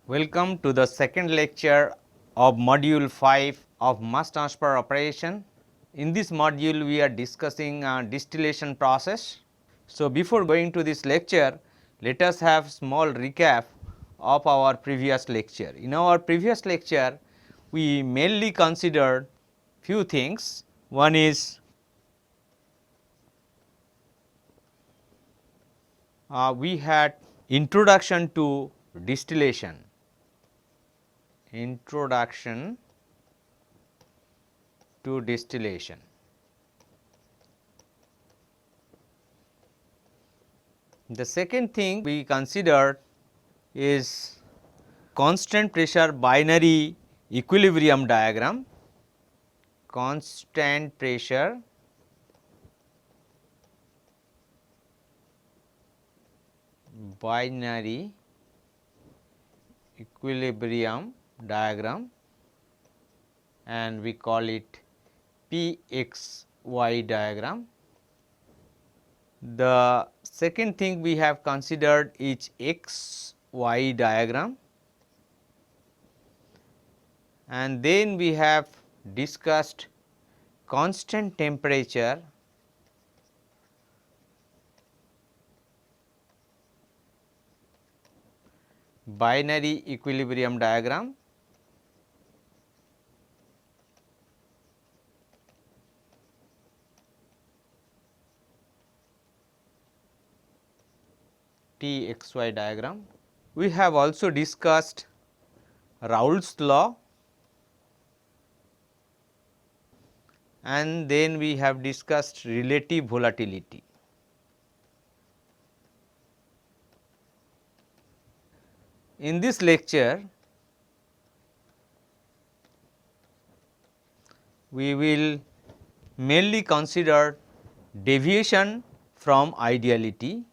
Welcome to the second lecture of module 5 of mass transfer operation. In this module we are discussing distillation process. So, before going to this lecture, let us have small recap of our previous lecture. In our previous lecture we mainly considered few things. One is we had introduction to distillation. Introduction to distillation. The second thing we considered is constant pressure binary equilibrium diagram. Constant pressure binary equilibrium diagram, and we call it PXY diagram. The second thing we have considered is XY diagram, and then we have discussed constant temperature binary equilibrium diagram, TXY diagram. We have also discussed Raoult's law, and then we have discussed relative volatility. In this lecture, we will mainly consider deviation from ideality,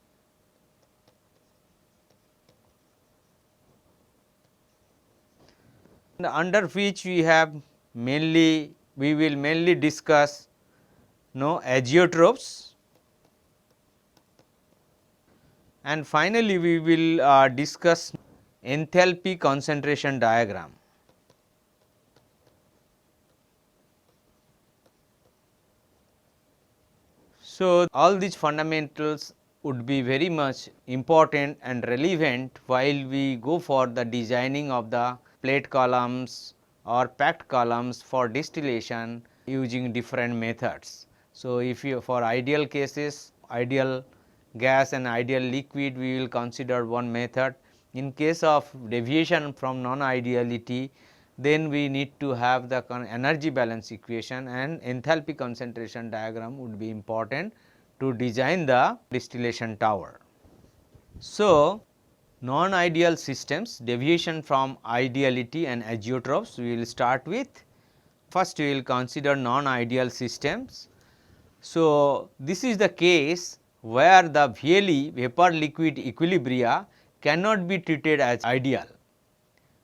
under which we will mainly discuss azeotropes, and finally we will discuss enthalpy concentration diagram. So, all these fundamentals would be very much important and relevant while we go for the designing of the plate columns or packed columns for distillation using different methods. So, if you for ideal cases, ideal gas and ideal liquid, we will consider one method. In case of deviation from non-ideality, then we need to have the energy balance equation, and enthalpy concentration diagram would be important to design the distillation tower. So, non-ideal systems, deviation from ideality and azeotropes, we will start with. First we will consider non-ideal systems. So, this is the case where the VLE, vapor liquid equilibria, cannot be treated as ideal.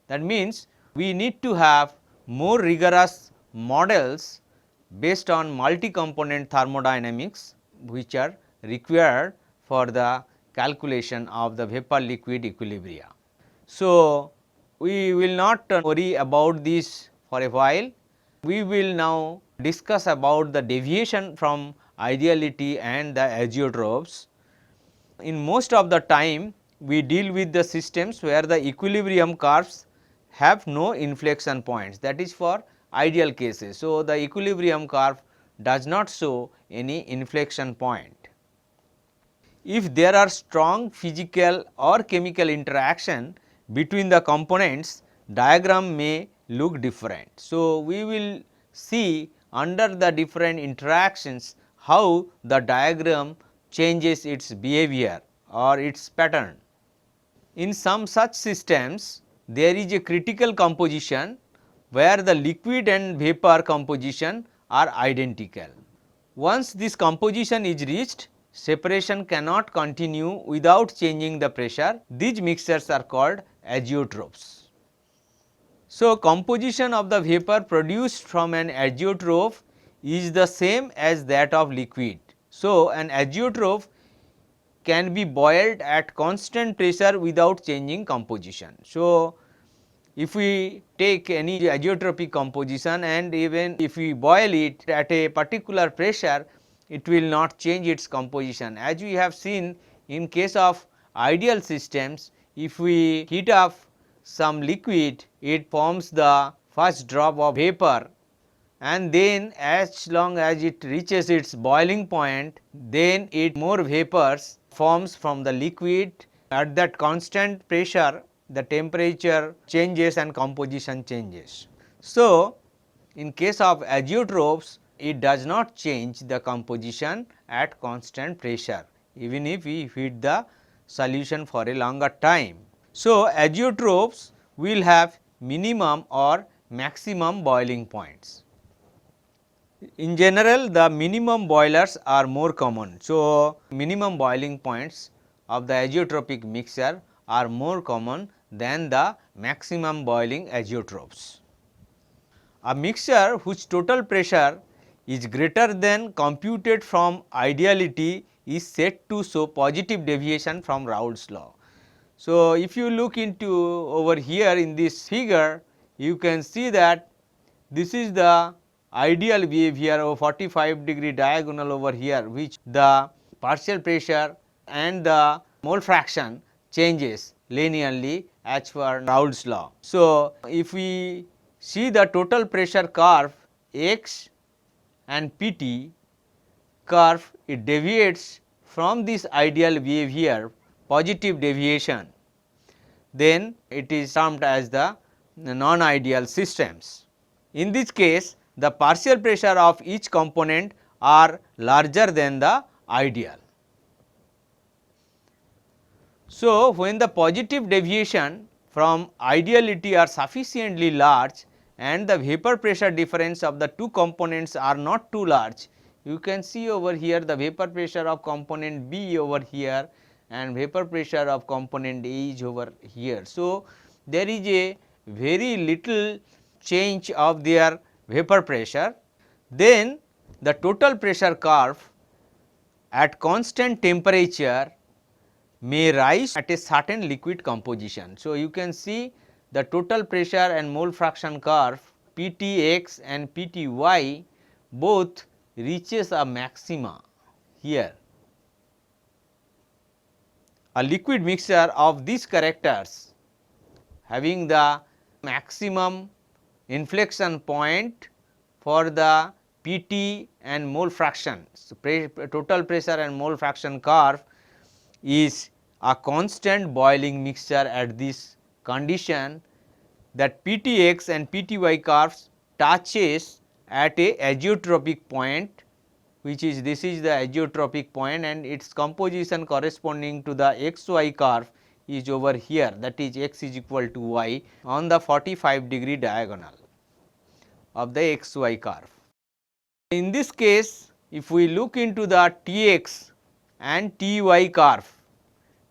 That means, we need to have more rigorous models based on multi-component thermodynamics, which are required for the calculation of the vapor liquid equilibria. So, we will not worry about this for a while. We will now discuss about the deviation from ideality and the azeotropes. In most of the time, we deal with the systems where the equilibrium curves have no inflection points, that is for ideal cases. So, the equilibrium curve does not show any inflection point. If there are strong physical or chemical interaction between the components, diagram may look different. So, we will see under the different interactions how the diagram changes its behavior or its pattern. In some such systems, there is a critical composition where the liquid and vapor composition are identical. Once this composition is reached, separation cannot continue without changing the pressure. These mixtures are called azeotropes. So, composition of the vapor produced from an azeotrope is the same as that of liquid. So, an azeotrope can be boiled at constant pressure without changing composition. So, if we take any azeotropic composition and even if we boil it at a particular pressure, it will not change its composition. As we have seen in case of ideal systems, if we heat up some liquid, it forms the first drop of vapor, and then as long as it reaches its boiling point, then it more vapors forms from the liquid. At that constant pressure, the temperature changes and composition changes. So, in case of azeotrophs, it does not change the composition at constant pressure, even if we heat the solution for a longer time. So, azeotrophs will have minimum or maximum boiling points. In general, the minimum boilers are more common. So, minimum boiling points of the azeotropic mixture are more common than the maximum boiling azeotrophs. A mixture whose total pressure is greater than computed from ideality is said to show positive deviation from Raoult's law. So, if you look into over here in this figure, you can see that this is the ideal behavior of 45-degree diagonal over here, which the partial pressure and the mole fraction changes linearly as per Raoult's law. So, if we see the total pressure curve x and Pt curve, it deviates from this ideal behavior, positive deviation, then it is termed as the non-ideal systems. In this case, the partial pressure of each component are larger than the ideal. So, when the positive deviation from ideality are sufficiently large and the vapor pressure difference of the two components are not too large, you can see over here the vapor pressure of component B over here and vapor pressure of component A is over here. So, there is a very little change of their vapor pressure, then the total pressure curve at constant temperature may rise at a certain liquid composition. So, you can see the total pressure and mole fraction curve Ptx and Pty both reaches a maxima here. A liquid mixture of these characters having the maximum inflection point for the Pt and mole fraction. So, total pressure and mole fraction curve is a constant boiling mixture at this condition, that Ptx and Pty curves touches at a azeotropic point, which is this is the azeotropic point, and its composition corresponding to the xy curve is over here, that is x is equal to y on the 45-degree diagonal of the xy curve. In this case, if we look into the Tx and Ty curve,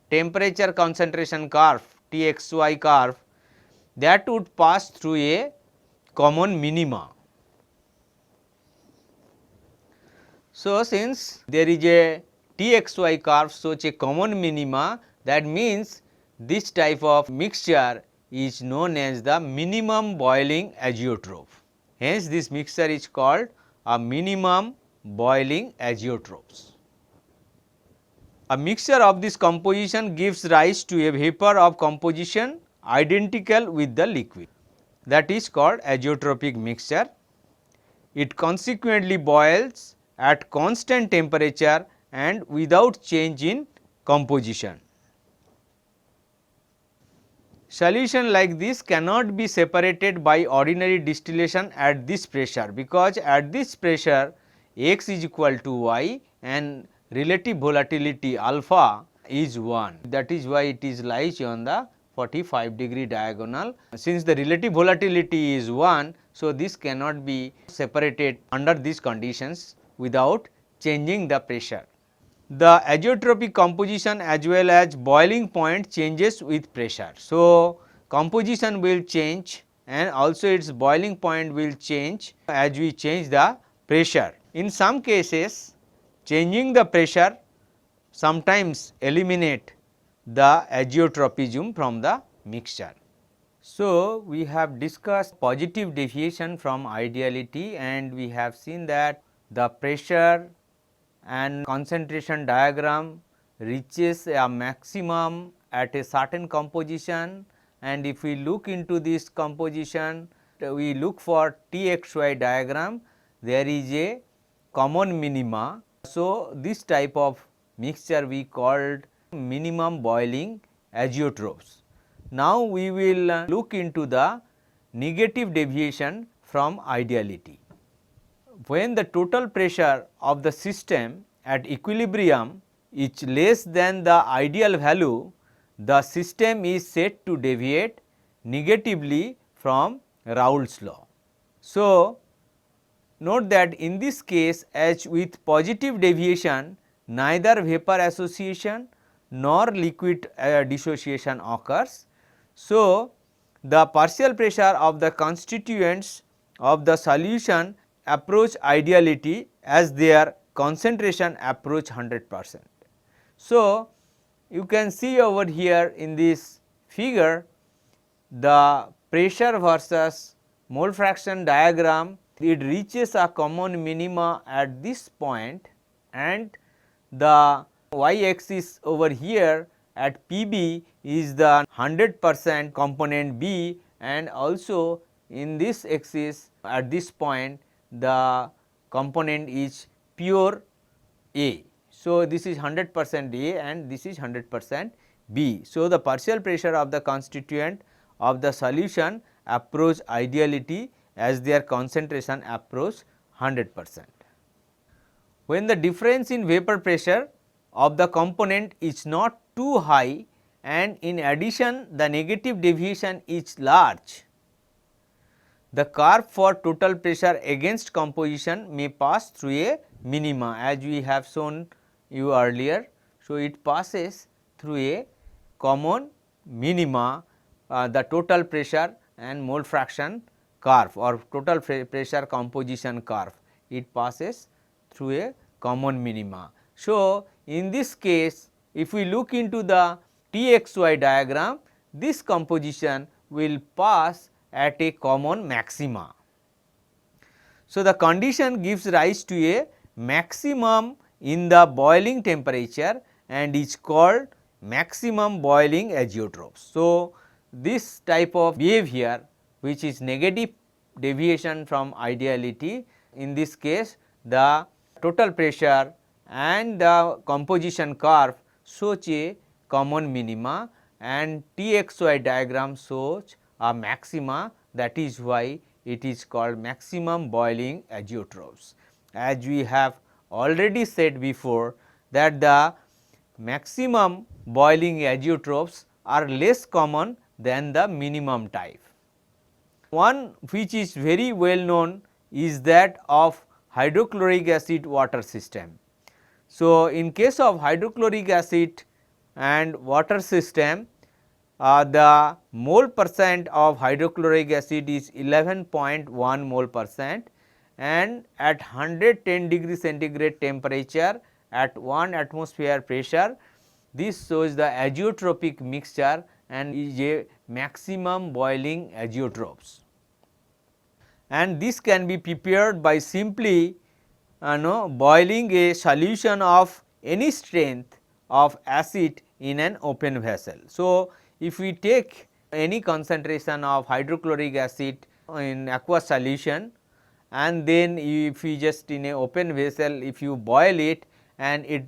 temperature concentration curve Txy curve, that would pass through a common minima. So, since there is a Txy curve such a common minima, that means this type of mixture is known as the minimum boiling azeotroph. Hence, this mixture is called a minimum boiling azeotrophs. A mixture of this composition gives rise to a vapor of composition identical with the liquid, that is called azeotropic mixture. It consequently boils at constant temperature and without change in composition. Solution like this cannot be separated by ordinary distillation at this pressure, because at this pressure x is equal to y and relative volatility alpha is 1. That is why it is lies on the 45-degree diagonal. Since the relative volatility is 1, so this cannot be separated under these conditions without changing the pressure. The azeotropic composition as well as boiling point changes with pressure. So, composition will change and also its boiling point will change as we change the pressure. In some cases, changing the pressure sometimes eliminate the azeotropism from the mixture. So, we have discussed positive deviation from ideality, and we have seen that the pressure and concentration diagram reaches a maximum at a certain composition, and if we look into this composition, we look for Txy diagram, there is a common minima. So, this type of mixture we called minimum boiling azeotrophs. Now, we will look into the negative deviation from ideality. When the total pressure of the system at equilibrium is less than the ideal value, the system is said to deviate negatively from Raoult's law. So, note that in this case, as with positive deviation, neither vapor association nor liquid dissociation occurs. So, the partial pressure of the constituents of the solution approach ideality as their concentration approach 100%. So, you can see over here in this figure the pressure versus mole fraction diagram, it reaches a common minima at this point, and the y axis over here at Pb is the 100% component B, and also in this axis at this point the component is pure A. So, this is 100% A and this is 100% B. So, the partial pressure of the constituent of the solution approach ideality as their concentration approach 100%. When the difference in vapor pressure of the component is not too high and in addition the negative deviation is large, the curve for total pressure against composition may pass through a minima, as we have shown you earlier. So, it passes through a common minima, the total pressure and mole fraction curve or total pressure composition curve, it passes through a common minima. So, in this case, if we look into the Txy diagram, this composition will pass at a common maxima. So, the condition gives rise to a maximum in the boiling temperature and is called maximum boiling azeotrophs. So, this type of behavior which is negative deviation from ideality, in this case the total pressure and the composition curve shows a common minima and Txy diagram shows a maxima, that is why it is called maximum boiling azeotrophs. As we have already said before that the maximum boiling azeotrophs are less common than the minimum type. One which is very well known is that of hydrochloric acid water system. So, in case of hydrochloric acid and water system, the mole percent of hydrochloric acid is 11.1 mole percent, and at 110 degree centigrade temperature at 1 atmosphere pressure, this shows the azeotropic mixture and is a maximum boiling azeotrophs. And this can be prepared by simply boiling a solution of any strength of acid in an open vessel. So, if we take any concentration of hydrochloric acid in aqueous solution and then if we just in a open vessel, if you boil it and it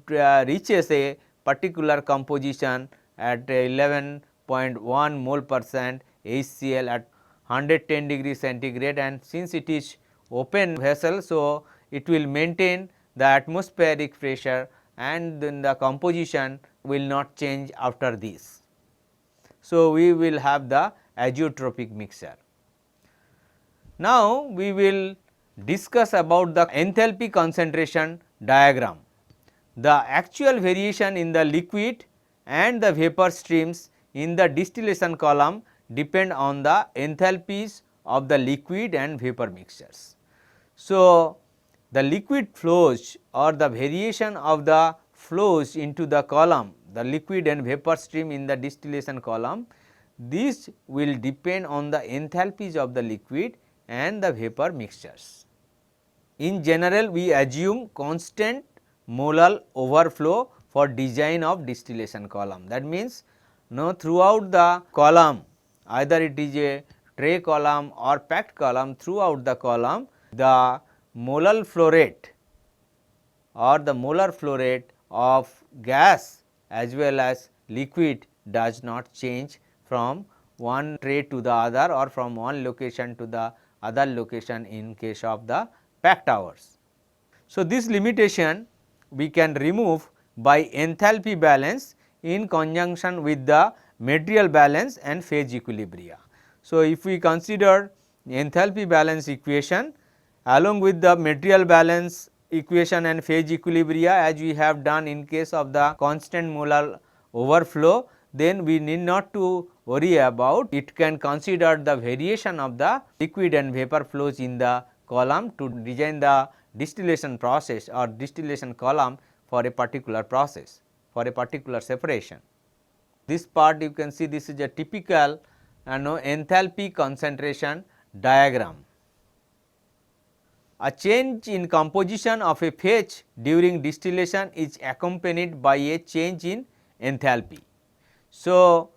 reaches a particular composition at 11.1 mole percent HCl at 110 degree centigrade, and since it is open vessel. So, it will maintain the atmospheric pressure and then the composition will not change after this. So, we will have the azeotropic mixture. Now, we will discuss about the enthalpy concentration diagram. The actual variation in the liquid and the vapor streams in the distillation column depend on the enthalpies of the liquid and vapor mixtures. So, the liquid flows or the variation of the flows into the column, the liquid and vapor stream in the distillation column, this will depend on the enthalpies of the liquid and the vapor mixtures. In general, we assume constant molar overflow for design of distillation column. That means, throughout the column, either it is a tray column or packed column, throughout the column the molar flow rate or the molar flow rate of gas as well as liquid does not change from one tray to the other or from one location to the other location in case of the packed hours. So, this limitation we can remove by enthalpy balance in conjunction with the material balance and phase equilibria. So, if we consider enthalpy balance equation along with the material balance equation and phase equilibria as we have done in case of the constant molar overflow, then we need not to worry about it, can consider the variation of the liquid and vapor flows in the column to design the distillation process or distillation column for a particular process, for a particular separation. This part you can see, this is a typical enthalpy concentration diagram. A change in composition of a phase during distillation is accompanied by a change in enthalpy. So,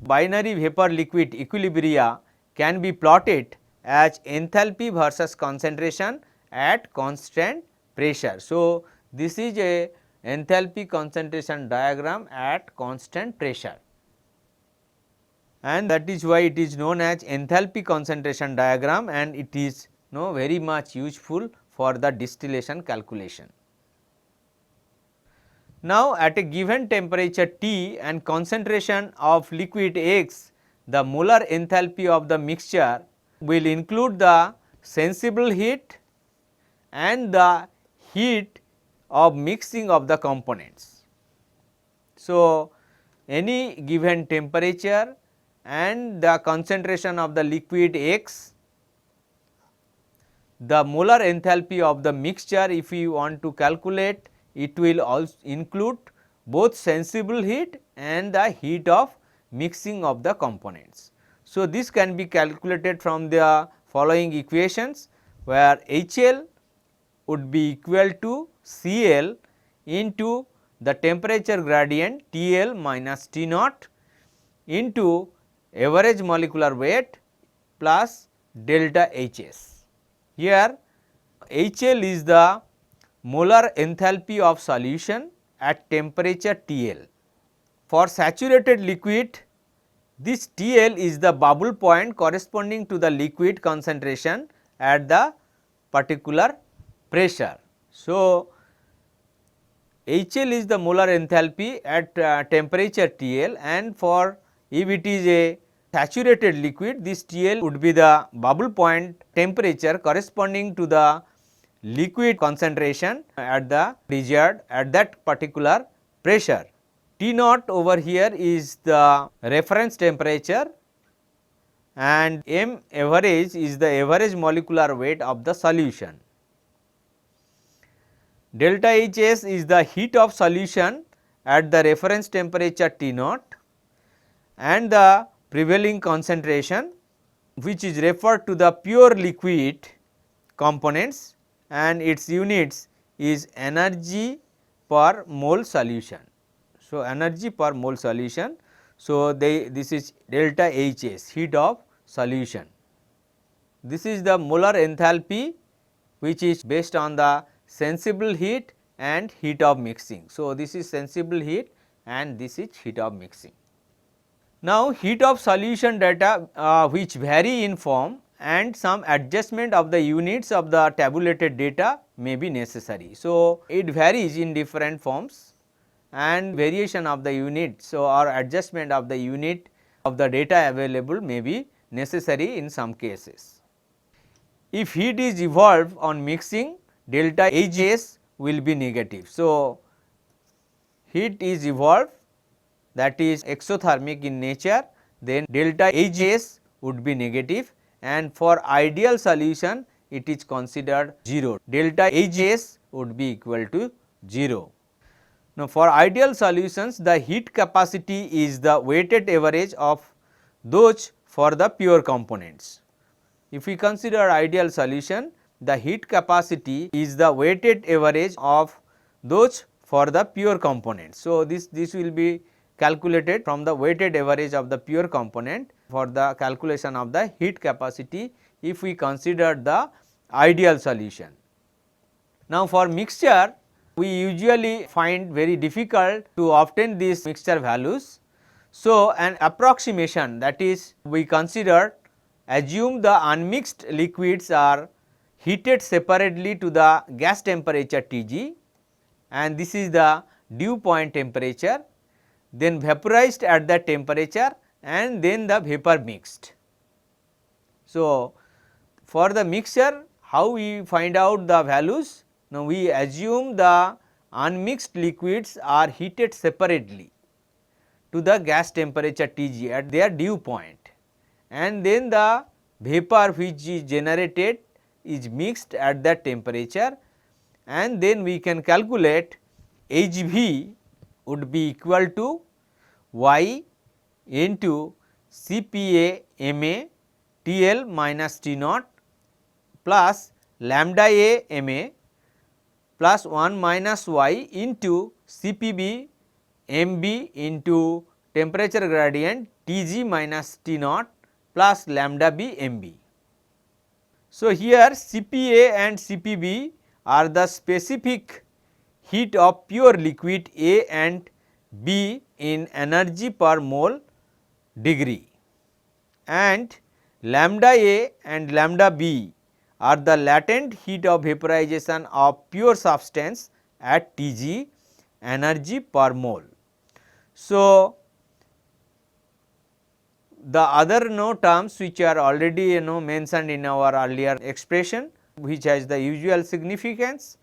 binary vapor liquid equilibria can be plotted as enthalpy versus concentration at constant pressure. So, this is a enthalpy concentration diagram at constant pressure, and that is why it is known as enthalpy concentration diagram, and it is very much useful for the distillation calculation. Now, at a given temperature T and concentration of liquid X, the molar enthalpy of the mixture will include the sensible heat and the heat of mixing of the components. So, any given temperature and the concentration of the liquid X, the molar enthalpy of the mixture, if you want to calculate, it will also include both sensible heat and the heat of mixing of the components. So, this can be calculated from the following equations, where HL would be equal to CL into the temperature gradient TL minus T naught into average molecular weight plus delta HS. Here HL is the molar enthalpy of solution at temperature TL. For saturated liquid, this TL is the bubble point corresponding to the liquid concentration at the particular pressure. So, HL is the molar enthalpy at temperature TL, and for if it is a saturated liquid, this TL would be the bubble point temperature corresponding to the liquid concentration at the desired at that particular pressure. T naught over here is the reference temperature, and M average is the average molecular weight of the solution. Delta HS is the heat of solution at the reference temperature T naught, and the prevailing concentration, which is referred to the pure liquid components, and its units is energy per mole solution. So, energy per mole solution. So, this is delta HS, heat of solution. This is the molar enthalpy, which is based on the sensible heat and heat of mixing. So, this is sensible heat and this is heat of mixing. Now, heat of solution data which vary in form, and some adjustment of the units of the tabulated data may be necessary. So, it varies in different forms, and variation of the unit, so or adjustment of the unit of the data available may be necessary in some cases. If heat is evolved on mixing, delta HS will be negative. So, heat is evolved, that is exothermic in nature, then delta HS would be negative, and for ideal solution it is considered 0, delta HS would be equal to 0. Now, for ideal solutions, the heat capacity is the weighted average of those for the pure components. If we consider ideal solution, the heat capacity is the weighted average of those for the pure components. So, this will be calculated from the weighted average of the pure component for the calculation of the heat capacity if we consider the ideal solution. Now, for mixture, we usually find very difficult to obtain these mixture values. So, an approximation, that is, we consider, assume the unmixed liquids are heated separately to the gas temperature Tg, and this is the dew point temperature, then vaporized at that temperature, and then the vapor mixed. So, for the mixture, how we find out the values? Now, we assume the unmixed liquids are heated separately to the gas temperature Tg at their dew point, and then the vapor which is generated is mixed at that temperature, and then we can calculate Hv would be equal to Y into Cpa Ma TL minus T naught plus lambda A Ma plus 1 minus Y into Cpb Mb into temperature gradient Tg minus T naught plus lambda b Mb. So, here Cpa and Cpb are the specific heat of pure liquid A and B in energy per mole degree, and lambda A and lambda B are the latent heat of vaporization of pure substance at Tg energy per mole. So, the other terms which are already mentioned in our earlier expression, which has the usual significance,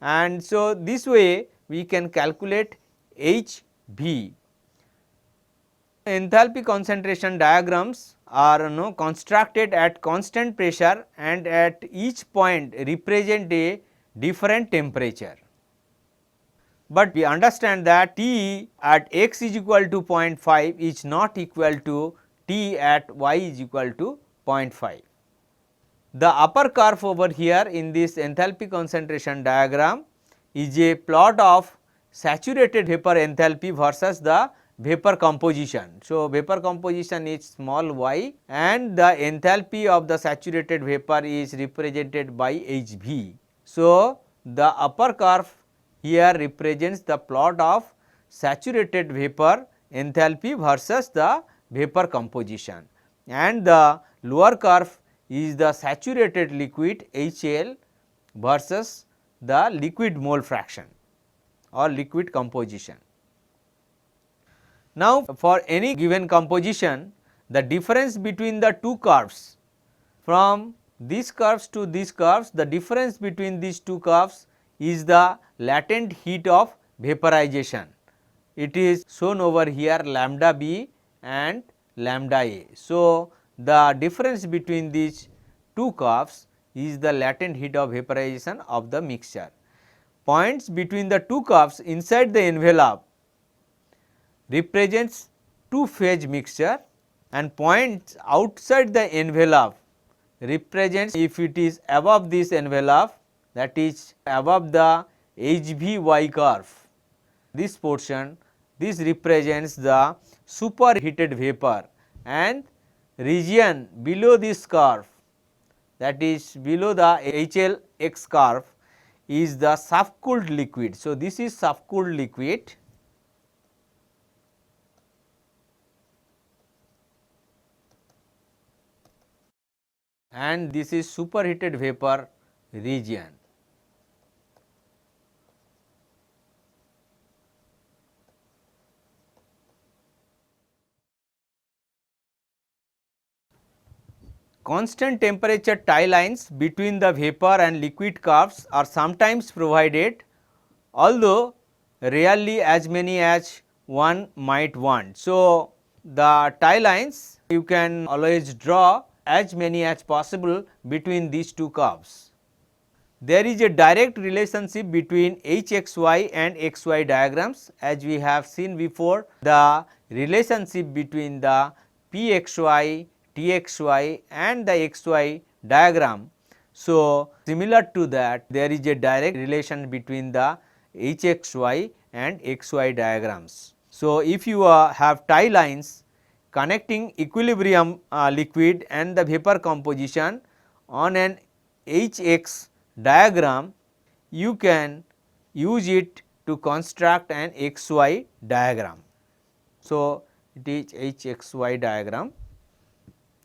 and so this way we can calculate Hv. Enthalpy concentration diagrams are constructed at constant pressure and at each point represent a different temperature. But we understand that T at x is equal to 0.5 is not equal to T at y is equal to 0.5. The upper curve over here in this enthalpy concentration diagram is a plot of saturated vapor enthalpy versus the vapor composition. So, vapor composition is small y and the enthalpy of the saturated vapor is represented by Hv. So, the upper curve here represents the plot of saturated vapor enthalpy versus the vapor composition, and the lower curve is the saturated liquid HL versus the liquid mole fraction or liquid composition. Now, for any given composition, the difference between the two curves, from these curves to these curves, the difference between these two curves is the latent heat of vaporization. It is shown over here lambda b and lambda a. So, the difference between these two curves is the latent heat of vaporization of the mixture. Points between the two curves inside the envelope represents two phase mixture, and points outside the envelope represents if it is above this envelope, that is above the HVY curve. This portion, this represents the superheated vapor, and region below this curve, that is below the HLX curve, is the subcooled liquid. So, this is subcooled liquid, and this is superheated vapor region. Constant temperature tie lines between the vapor and liquid curves are sometimes provided, although rarely as many as one might want. So, the tie lines you can always draw as many as possible between these two curves. there is a direct relationship between hxy and xy diagrams, as we have seen before the relationship between the pxy, txy and the xy diagram. So, similar to that, there is a direct relation between the hxy and xy diagrams. So, if you have tie lines connecting equilibrium liquid and the vapor composition on an Hx diagram, you can use it to construct an xy diagram. So, it is Hxy diagram.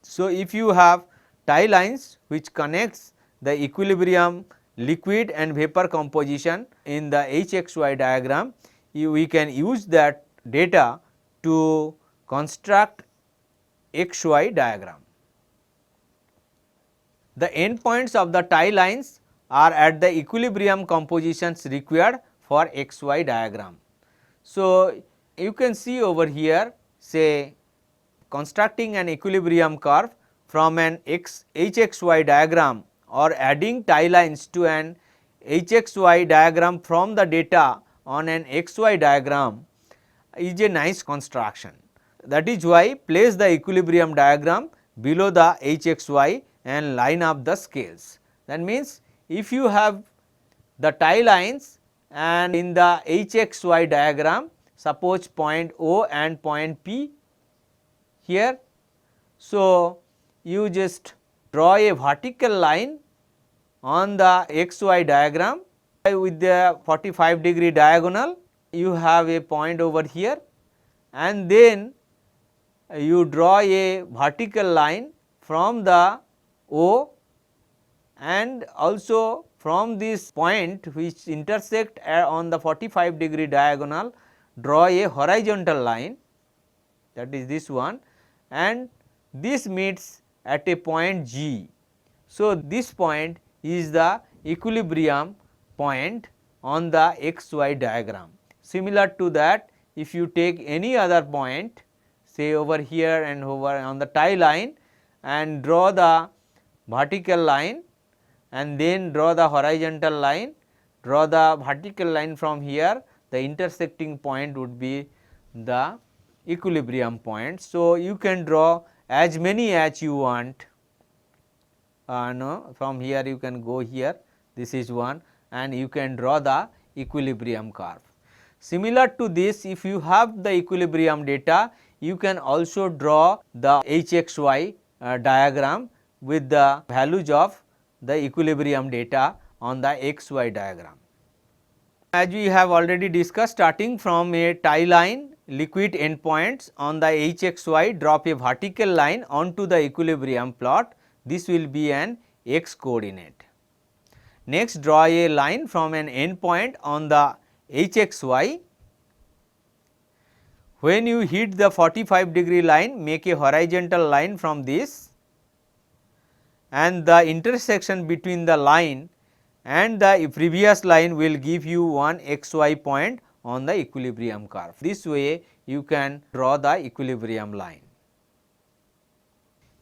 So, if you have tie lines which connects the equilibrium liquid and vapor composition in the Hxy diagram, we can use that data to construct xy diagram. The endpoints of the tie lines are at the equilibrium compositions required for xy diagram. So, you can see over here, say constructing an equilibrium curve from an hxy diagram or adding tie lines to an hxy diagram from the data on an xy diagram is a nice construction. That is why place the equilibrium diagram below the hxy and line up the scales. That means, if you have the tie lines and in the hxy diagram, suppose point O and point P here. So, you just draw a vertical line on the xy diagram with the 45-degree diagonal. You have a point over here and then you draw a vertical line from the O and also from this point which intersect on the 45-degree diagonal, draw a horizontal line, that is this one, and this meets at a point G. So, this point is the equilibrium point on the xy diagram. Similar to that, if you take any other point, say over here and over on the tie line and draw the vertical line and then draw the horizontal line, draw the vertical line from here, the intersecting point would be the equilibrium point. So, you can draw as many as you want, from here you can go here, this is one, and you can draw the equilibrium curve. Similar to this, if you have the equilibrium data, you can also draw the hxy diagram with the values of the equilibrium data on the xy diagram. As we have already discussed, starting from a tie line, liquid endpoints on the hxy, drop a vertical line onto the equilibrium plot. This will be an x coordinate. Next, draw a line from an endpoint on the hxy. When you hit the 45-degree line, make a horizontal line from this, and the intersection between the line and the previous line will give you one xy point on the equilibrium curve. This way you can draw the equilibrium line.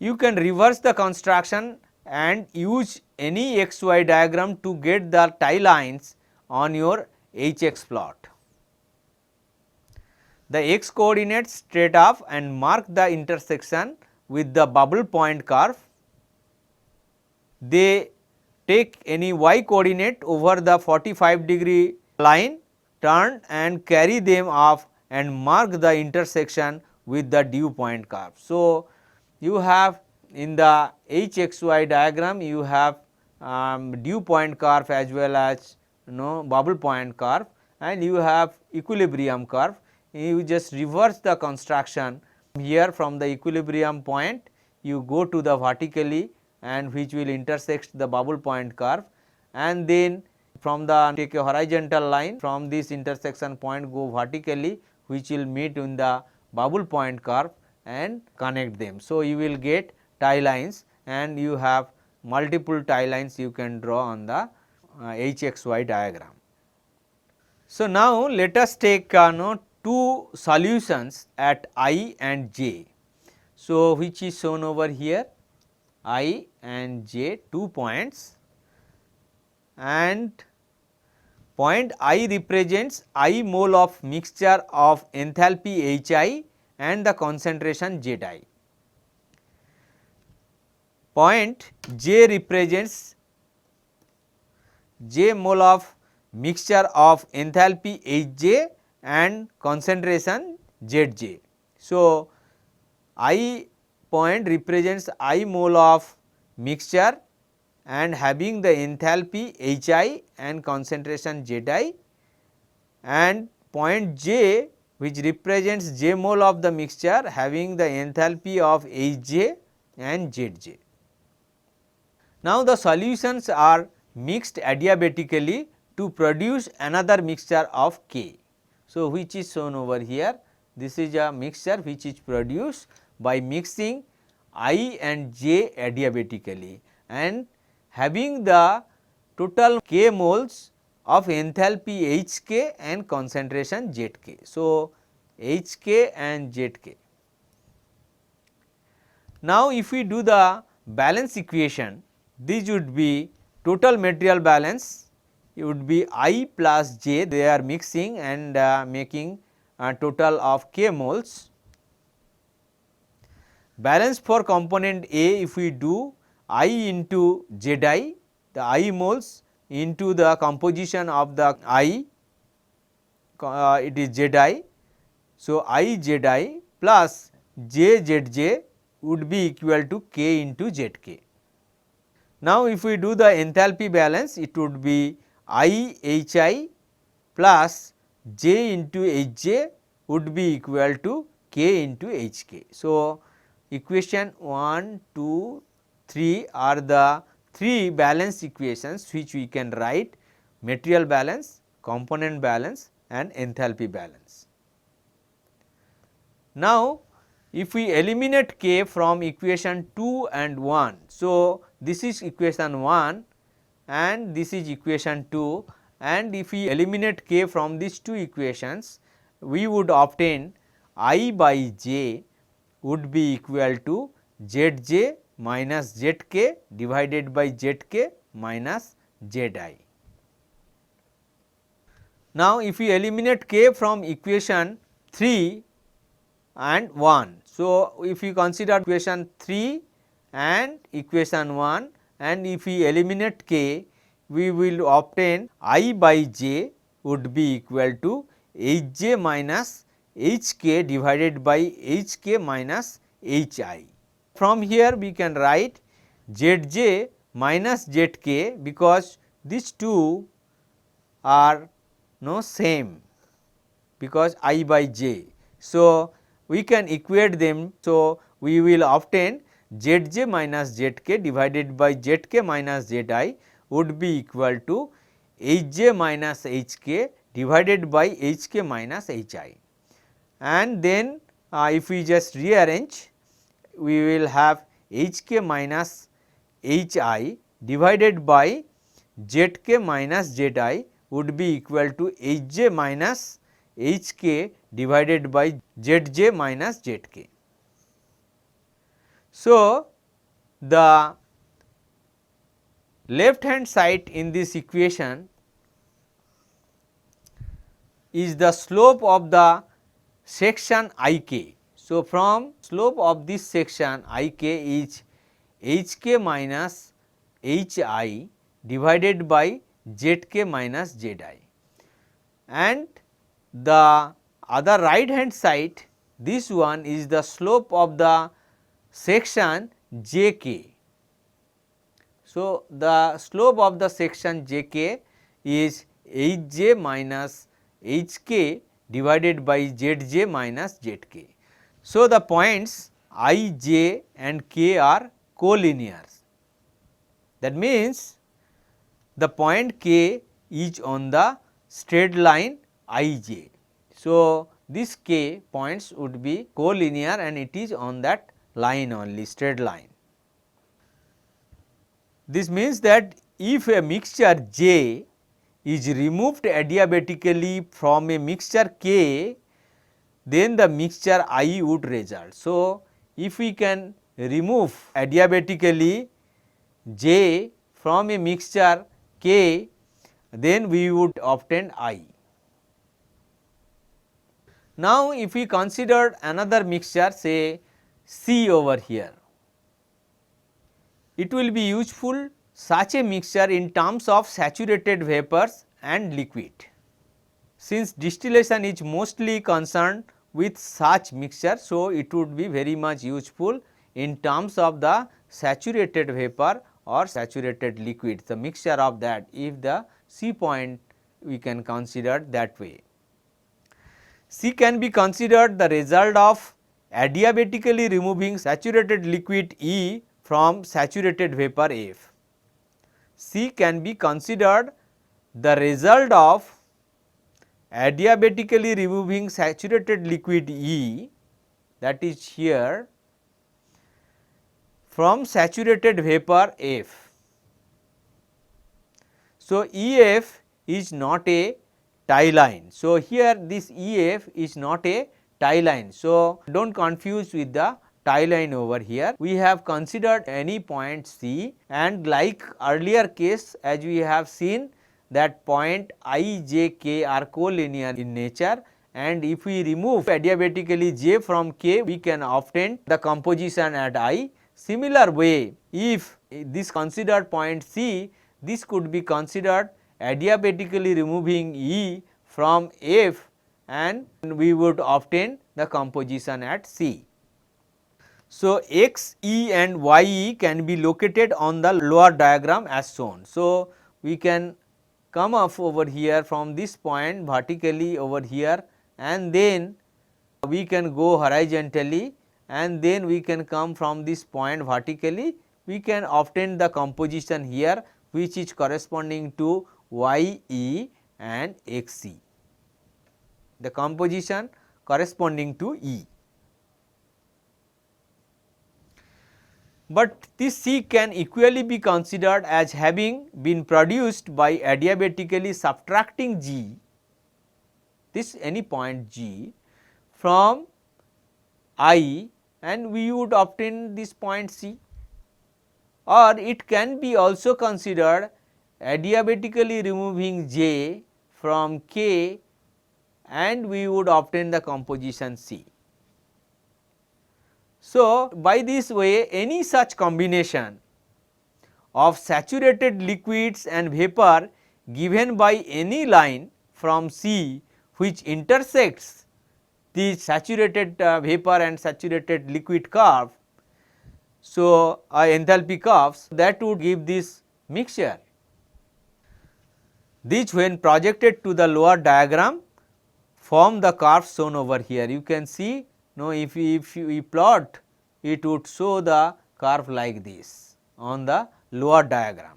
You can reverse the construction and use any xy diagram to get the tie lines on your hx plot. The x coordinates straight up and mark the intersection with the bubble point curve. They take any y coordinate over the 45-degree line, turn and carry them off and mark the intersection with the dew point curve. So, you have in the hxy diagram, you have dew point curve as well as bubble point curve, and you have equilibrium curve. You just reverse the construction here from the equilibrium point, you go to the vertically and which will intersect the bubble point curve, and then from the take a horizontal line from this intersection point, go vertically which will meet in the bubble point curve and connect them. So, you will get tie lines and you have multiple tie lines you can draw on the hxy diagram. So, now let us take two solutions at I and j. So, which is shown over here, I and j, 2 points, and point I represents I mole of mixture of enthalpy Hi and the concentration Zi. Point J represents J mole of mixture of enthalpy Hj and concentration Zj. So, I point represents I mole of mixture and having the enthalpy Hi and concentration Zi, and point J which represents J mole of the mixture having the enthalpy of Hj and Zj. Now, the solutions are mixed adiabatically to produce another mixture of K. So, which is shown over here. This is a mixture which is produced by mixing I and J adiabatically and having the total K moles of enthalpy Hk and concentration Zk. So, Hk and Zk. Now, if we do the balance equation, this would be total material balance, it would be I plus J, they are mixing and making a total of K moles. Balance for component A, if we do I into Zi, the I moles into the composition of the I, it is Zi. So, I Zi plus J Zj would be equal to K into Zk. Now, if we do the enthalpy balance, it would be I Hi plus J into Hj would be equal to K into Hk. So, equation 1, 2, 3 are the 3 balance equations which we can write: material balance, component balance and enthalpy balance. Now, if we eliminate K from equation 2 and 1, so this is equation 1 and this is equation 2, and if we eliminate K from these two equations, we would obtain I by J would be equal to Zj minus Zk divided by Zk minus Zi. Now, if we eliminate K from equation 3 and 1. So, if we consider equation 3 and equation 1 and if we eliminate K, we will obtain I by J would be equal to Hj minus Hk divided by Hk minus Hi. From here we can write Zj minus Zk because these two are no same because I by J. So, we can equate them. So, we will obtain Zj minus Zk divided by Zk minus Zi would be equal to Hj minus Hk divided by Hk minus Hi. And then if we just rearrange, we will have Hk minus Hi divided by Zk minus Zi would be equal to Hj minus Hk divided by Zj minus Zk. So, the left hand side in this equation is the slope of the section Ik. So, from slope of this section Ik is Hk minus Hi divided by Zk minus Zi, and the other right hand side, this one is the slope of the section Jk. So, the slope of the section Jk is Hj minus Hk divided by Zj minus Zk. So, the points I, J and K are collinear. That means, the point K is on the straight line Ij. So, this K points would be collinear and it is on that line only, straight line. This means that if a mixture J is removed adiabatically from a mixture K, then the mixture I would result. So, if we can remove adiabatically J from a mixture K, then we would obtain I. Now, if we consider another mixture say C over here, it will be useful such a mixture in terms of saturated vapors and liquid. Since distillation is mostly concerned with such mixture, so it would be very much useful in terms of the saturated vapor or saturated liquid, the mixture of that, if the C point we can consider that way. C can be considered the result of adiabatically removing saturated liquid E from saturated vapor F. C can be considered the result of adiabatically removing saturated liquid E, that is here, from saturated vapor F. So, EF is not a tie line. So, here this EF is not a tie line. So, do not confuse with the tie line over here. We have considered any point C, and like earlier case, as we have seen that point I, J, K are collinear in nature, and if we remove adiabatically J from K, we can obtain the composition at I. Similar way, if this considered point C, this could be considered adiabatically removing E from F, and we would obtain the composition at C. So, X E and Y E can be located on the lower diagram as shown. So, we can come up over here from this point vertically over here, and then we can go horizontally, and then we can come from this point vertically, we can obtain the composition here, which is corresponding to Y E and X E, the composition corresponding to E. But this C can equally be considered as having been produced by adiabatically subtracting G, this any point G, from I, and we would obtain this point C. Or it can be also considered adiabatically removing J from K, and we would obtain the composition C. So, by this way any such combination of saturated liquids and vapor given by any line from C which intersects the saturated vapor and saturated liquid curve, so enthalpy curves, that would give this mixture. This when projected to the lower diagram form the curves shown over here. You can see, now if we plot, it would show the curve like this on the lower diagram.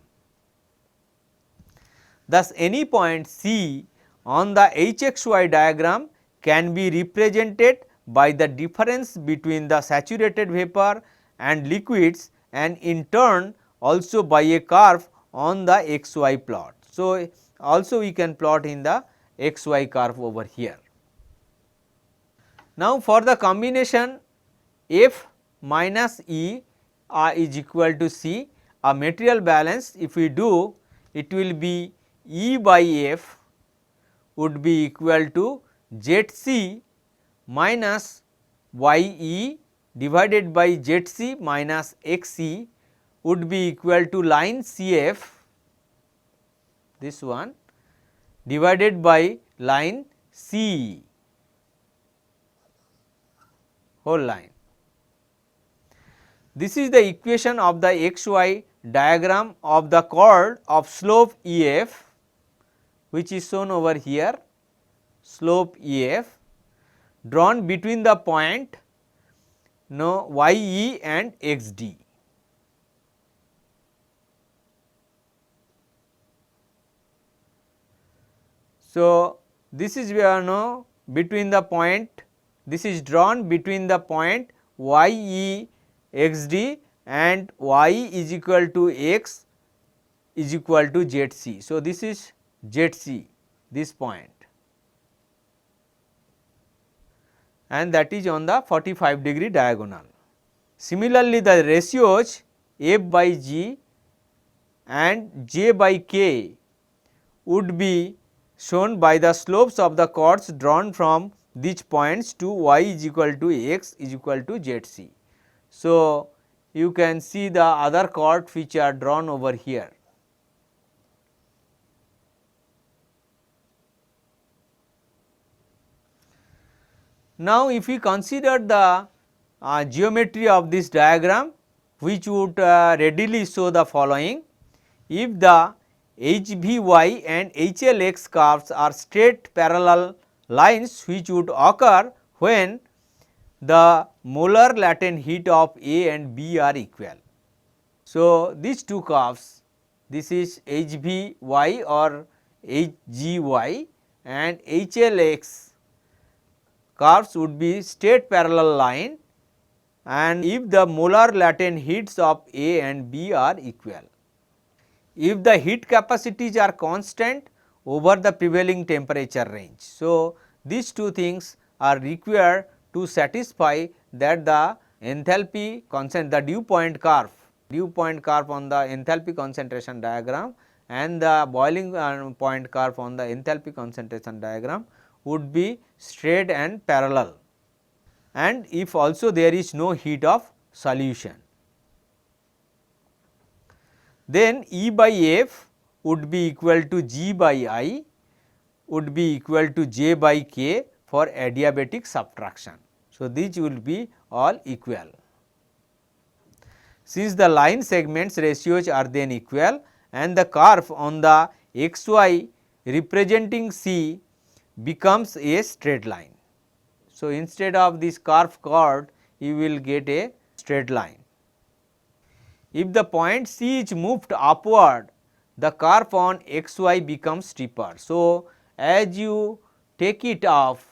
Thus, any point C on the HXY diagram can be represented by the difference between the saturated vapor and liquids, and in turn also by a curve on the XY plot. So, also we can plot in the XY curve over here. Now, for the combination F minus E is equal to C, a material balance if we do, it will be E by F would be equal to ZC minus YE divided by ZC minus XE would be equal to line CF, this one, divided by line CE, whole line. This is the equation of the XY diagram of the chord of slope EF, which is shown over here, slope EF drawn between the point YE and XD. So, this is where between the point, this is drawn between the point YE XD and Y is equal to X is equal to ZC. So, this is ZC, this point, and that is on the 45° diagonal. Similarly, the ratios F by G and j by k would be shown by the slopes of the chords drawn from these points to y is equal to x is equal to zc. So, you can see the other chords which are drawn over here. Now, if we consider the geometry of this diagram, which would readily show the following: if the HVy and HLX curves are straight parallel lines which would occur when the molar latent heat of A and B are equal. So, these two curves, this is HVy or HGy and HLX curves would be straight parallel line, and if the molar latent heats of A and B are equal. If the heat capacities are constant over the prevailing temperature range. So, these two things are required to satisfy that the enthalpy the dew point curve on the enthalpy concentration diagram and the boiling point curve on the enthalpy concentration diagram would be straight and parallel, and if also there is no heat of solution. Then E by F would be equal to G by I would be equal to J by K for adiabatic subtraction. So, these will be all equal. Since the line segments ratios are then equal and the curve on the xy representing C becomes a straight line. So, instead of this curve chord you will get a straight line. If the point C is moved upward, the curve on xy becomes steeper. So, as you take it off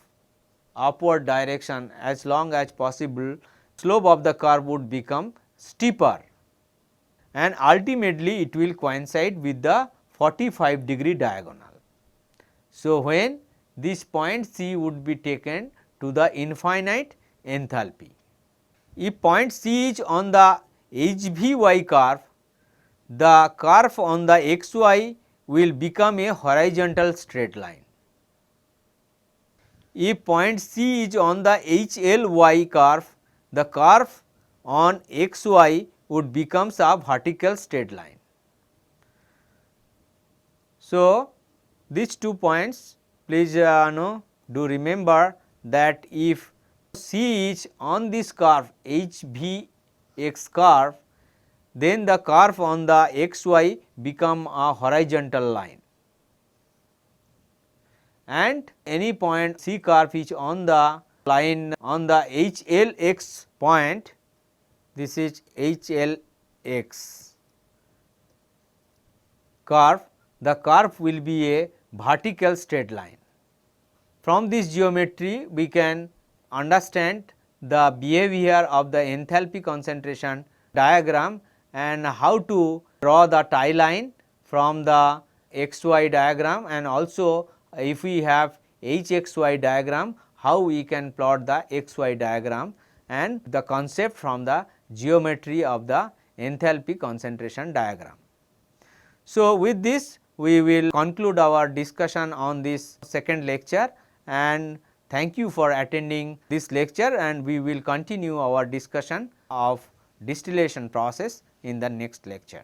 upward direction, as long as possible, slope of the curve would become steeper and ultimately it will coincide with the 45-degree diagonal. So, when this point C would be taken to the infinite enthalpy. If point C is on the HVy curve, the curve on the xy will become a horizontal straight line. If point C is on the HLy curve, the curve on xy would become a vertical straight line. So, these 2 points please do remember that if C is on this curve HVx curve, then the curve on the xy become a horizontal line, and any point C curve is on the line on the HLX point, this is HLX curve, the curve will be a vertical straight line. From this geometry we can understand the behavior of the enthalpy concentration diagram and how to draw the tie line from the xy diagram, and also if we have hxy diagram, how we can plot the xy diagram, and the concept from the geometry of the enthalpy concentration diagram. So, with this we will conclude our discussion on this second lecture, and thank you for attending this lecture, and we will continue our discussion of distillation process in the next lecture.